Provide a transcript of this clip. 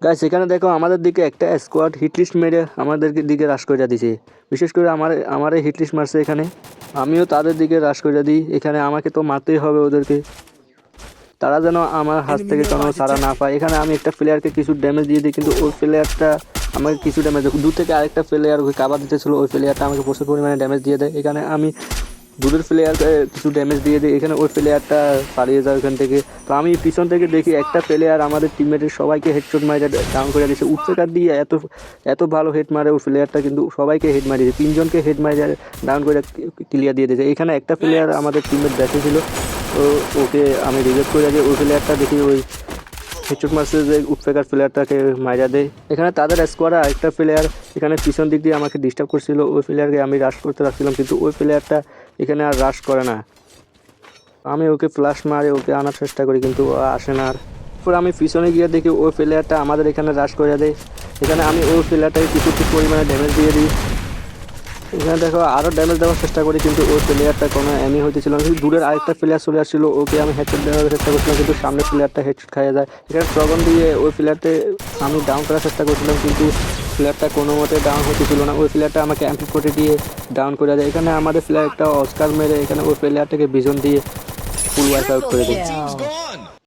Guys এখানে দেখো আমাদের দিকে একটা স্কোয়াড হিটলিস্ট মেরে আমাদের দিকে রাশ করে দিছে। বিশেষ করে আমার হিটলিস্ট মারছে এখানে। আমিও তাদের দিকে রাশ করে দিই। এখানে আমাকে তো মারতেই হবে ওদেরকে, তারা যেন আমার হাত Enemy থেকে কোনো nearby সাড়া না detected. পায়। এখানে আমি একটা প্লেয়ারকে কিছু ড্যামেজ দিয়ে দিই, কিন্তু ওই প্লেয়ারটা আমাকে কিছু ড্যামেজ, দূর থেকে আরেকটা প্লেয়ার ওকে কাভার দিতেছিল, ওই প্লেয়ারটা আমাকে প্রচুর পরিমাণে ড্যামেজ দিয়ে দেয়। এখানে আমি দূরের প্লেয়ারকে কিছু ড্যামেজ দিয়ে দিই, এখানে ওই প্লেয়ারটা পালিয়ে যায় ওখান থেকে। তো আমি পিছন থেকে দেখি একটা প্লেয়ার আমাদের টিমমেটের সবাইকে হেডশট মারে ডাউন করে দিয়েছে। উচ্চকার দিয়ে এত এত ভালো হেড মারে ওই প্লেয়ারটা, কিন্তু সবাইকে হেড মারিয়েছে, তিনজনকে হেড মারে ডাউন করে ক্লিয়ার দিয়ে দিয়েছে। এখানে একটা প্লেয়ার Thanks. আমাদের টিমমেট বেঁচে ছিল, তো ওকে আমি রিজেক্ট করে দিই। ওই প্লেয়ারটা দেখি ওই হেডশট মারছে যে উৎপেকার প্লেয়ারটাকে মাইরা দেয়। এখানে তাদের স্কোয়াডে আরেকটা প্লেয়ার এখানে পিছন দিক দিয়ে আমাকে ডিস্টার্ব করছিল, ওই প্লেয়ারকে আমি রাশ করতে রাখছিলাম, কিন্তু ওই প্লেয়ারটা এখানে আর রাশ করে না। আমি ওকে ফ্লাশ মারে ওকে আনার চেষ্টা করি, কিন্তু ও আসে না। আর পরে আমি পিছনে গিয়ে দেখি ওই প্লেয়ারটা আমাদের এখানে রাশ করে দেয়। এখানে আমি ওই প্লেয়ারটাকে কিছু পরিমাণে ড্যামেজ দিয়ে দিই। এখানে দেখো আরও ড্যামেজ দেওয়ার চেষ্টা করি, কিন্তু ওই প্লেয়ারটা কোনো এমই হইতেছিল না। কিন্তু দূরের আরেকটা প্লেয়ার চলে আসছিল, ওকে আমি হেডশট দেওয়ার চেষ্টা করছিলাম, কিন্তু সামনের প্লেয়ারটা হেডশট খাইয়ে যায়। এখানে ট্রগন দিয়ে ওই প্লেয়ারটা আমি ডাউন করার চেষ্টা করছিলাম, কিন্তু প্লেয়ারটা কোনো মতে ডাউন হতেছিল না। ওই প্লেয়ারটা আমাকে এমপি করে দিয়ে ডাউন করে দেয়। এখানে আমাদের প্লেয়ারটা অস্কার মেরে এখানে ওই প্লেয়ারটাকে বিজন দিয়ে ফুল ওয়াইপ আউট Triple করে দেয়। kill.